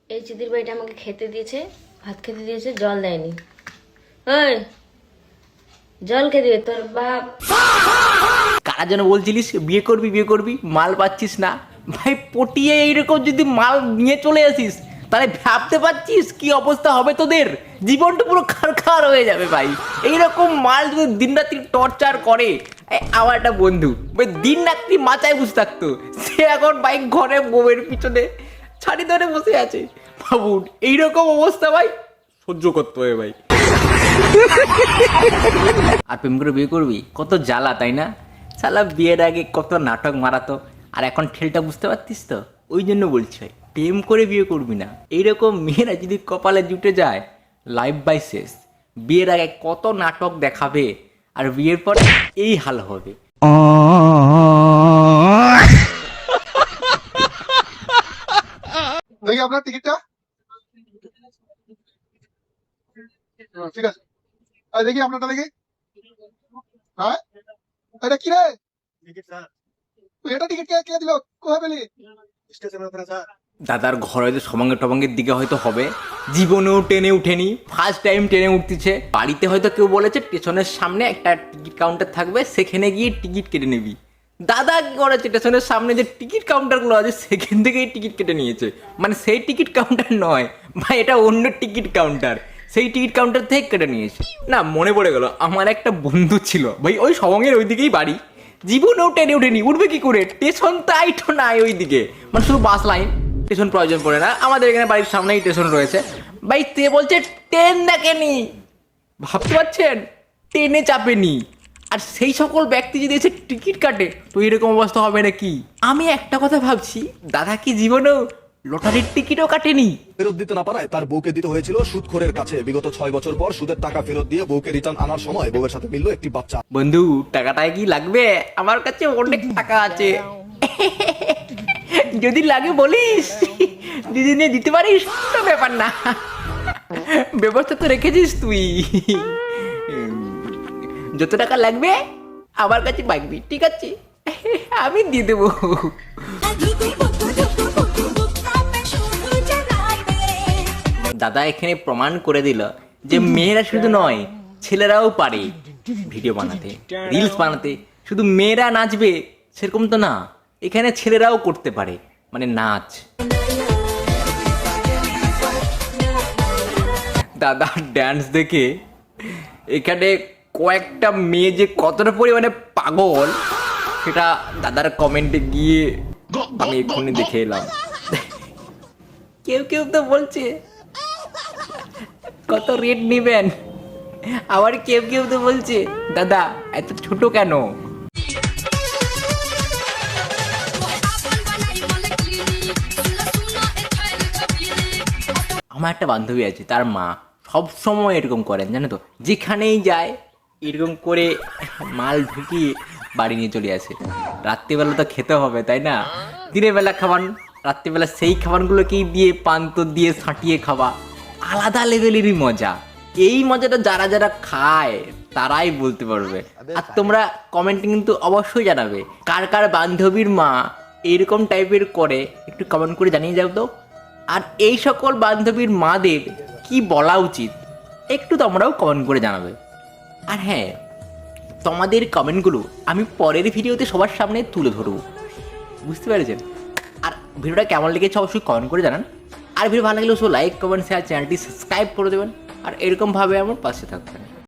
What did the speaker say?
এই চিদির ভাইটা আমাকে খেতে দিয়েছে, ভাত খেতে দিয়েছে, জল দেয়নি। ওই জল খেয়ে দিবে তোর বাপ। কারা যেন বলছিলিস বিয়ে করবি মাল পাচ্ছিস না ভাই, পটিয়ে এইরকম যদি মাল নিয়ে চলে আসিস তাহলে ভাবতে পারছিস কি অবস্থা হবে তোদের, জীবনটা পুরো খারখার হয়ে যাবে ভাই। এইরকম মাল যদি দিন রাত্রি টর্চার করে। আমার একটা বন্ধু ভাই দিন রাত্রি মাথায় বসে থাকতো, সে এখন বাইক ঘরে বউয়ের পিছনে ছাড়ি ধরে বসে আছে। ভাবুন এইরকম অবস্থা ভাই, সহ্য করতে হবে ভাই। আর প্রেম করে বিয়ে করবি কত জ্বালা তাই না? শালা বিয়ের আগে কত নাটক মারাতো, আর এখন ঠেলটা বুঝতে পারতিস তো? ওই জন্য বলছি ভাই প্রেম করে বিয়ে করবি না। এইরকম মেয়েরা যদি কপালে জুটে যায় লাইফ বাই শেষ। বিয়ের আগে কত নাটক দেখাবে আর বিয়ের পর এই হাল হবে। দেখি আপনার টিকিটটা। ঠিক আছে, দেখি আপনারটা দেখি। হ্যাঁ এটা কি রে? এটা টিকিট কে দিল? কোথায় পেলি? স্টেশনের উপরে স্যার। দাদার ঘর হয়তো সমাঙ্গে টবাঙ্গের দিকে হয়তো হবে, জীবনেও ট্রেনে উঠেনি, ফার্স্ট টাইম ট্রেনে উঠতেছে। বাড়িতে হয়তো কেউ বলেছে স্টেশনের সামনে একটা টিকিট কাউন্টার থাকবে, সেখানে গিয়ে টিকিট কেটে নিবি। দাদা কি করেছে, স্টেশনের সামনে যে টিকিট কাউন্টারগুলো আছে সেখান থেকেই টিকিট কেটে নিয়েছে। মানে সেই টিকিট কাউন্টার নয় ভাই, এটা অন্য টিকিট কাউন্টার, সেই টিকিট কাউন্টার থেকে কেটে নিয়েছে। না মনে পড়ে গেল, আমার একটা বন্ধু ছিল ভাই ওই সবঙ্গের ওই দিকেই বাড়ি, জীবনেও ট্রেনে উঠেনি, উঠবে কি করে? স্টেশন তাই তো নাই ওই দিকে, মানে শুধু বাস লাইন, স্টেশন প্রয়োজন পড়ে না। আমাদের এখানে বাড়ির সামনেই স্টেশন রয়েছে ভাই। তে বলছে ট্রেন দেখেনি, ভাবতে পারছেন? ট্রেনে চাপেনি। আর সেই সকল ব্যক্তি যদি এসে টিকিট কাটে তো এরকম অবস্থা হবে নাকি? আমি একটা কথা ভাবছি, দাদা কি জীবনেও লটারির টিকিটও কাটেনি? ফেরত দিতে না পারায় তার বউকে দিতে হয়েছিল সুদখোরের কাছে। বিগত 6 বছর পর সুদের টাকা ফেরত দিয়ে বউকে রিটার্ন আনার সময় বউয়ের সাথে মিলল একটি বাচ্চা। বন্ধু টাকাটায় কি লাগবে? আমার কাছে অনেক টাকা আছে, যদি লাগে বলিস, যদি নিয়ে দিতে পারিস তো ব্যাপার না, ব্যবস্থা তো রেখেছিস তুই। যত টাকা লাগবে আমার কাছে পাইবি, ঠিক আছে? আমি দিয়ে দেবো। দাদা এখানে প্রমাণ করে দিল যে মেয়েরা শুধু নয় ছেলেরাও পারে ভিডিও বানাতে, রিলস বানাতে। শুধু মেয়েরা নাচবে সেরকম তো না, এখানে ছেলেরাও করতে পারে, মানে নাচ। দাদা ড্যান্স দেখে এখানে কয়েকটা মেয়ে যে কতটা পরিমাণে পাগল সেটা দাদার কমেন্টে গিয়ে আমি এক্ষুনি দেখে এলাম। কেউ কেউ তো বলছে কত রেট নেবেন, আবার কেউ কেউ তো বলছে দাদা এত ছোট কেন? আমার একটা বান্ধবী আছে, তার মা সব সময় এরকম করেন জানো তো, যেখানেই যায় এরকম করে মাল ঢুকিয়ে বাড়ি নিয়ে চলে আসে। রাত্রিবেলা তো খেতে হবে তাই না, দিনের বেলা খাবার, রাত্রিবেলা সেই খাবারগুলোকেই দিয়ে পান্ত দিয়ে ছাঁটিয়ে খাওয়া আলাদা লেভেলেরই মজা। এই মজাটা যারা যারা খায় তারাই বলতে পারবে। আর তোমরা কমেন্টে কিন্তু অবশ্যই জানাবে কার কার বান্ধবীর মা এরকম টাইপের করে, একটু কমেন্ট করে জানিয়ে যাও তো। আর এই সকল বান্ধবীর মাদের কি বলা উচিত একটু তোমরাও কমেন্ট করে জানাবে। আর হ্যাঁ, তোমাদের কমেন্টগুলো আমি পরের ভিডিওতে সবার সামনে তুলে ধরবো, বুঝতে পেরেছেন? আর ভিডিওটা কেমন লেগেছে অবশ্যই কমেন্ট করে জানান। আর ভিডিও ভালো লাগলে অবশ্যই লাইক কমেন্ট শেয়ার, চ্যানেলটি সাবস্ক্রাইব করে দেবেন। আর এরকমভাবে আমার পাশে থাকবেন।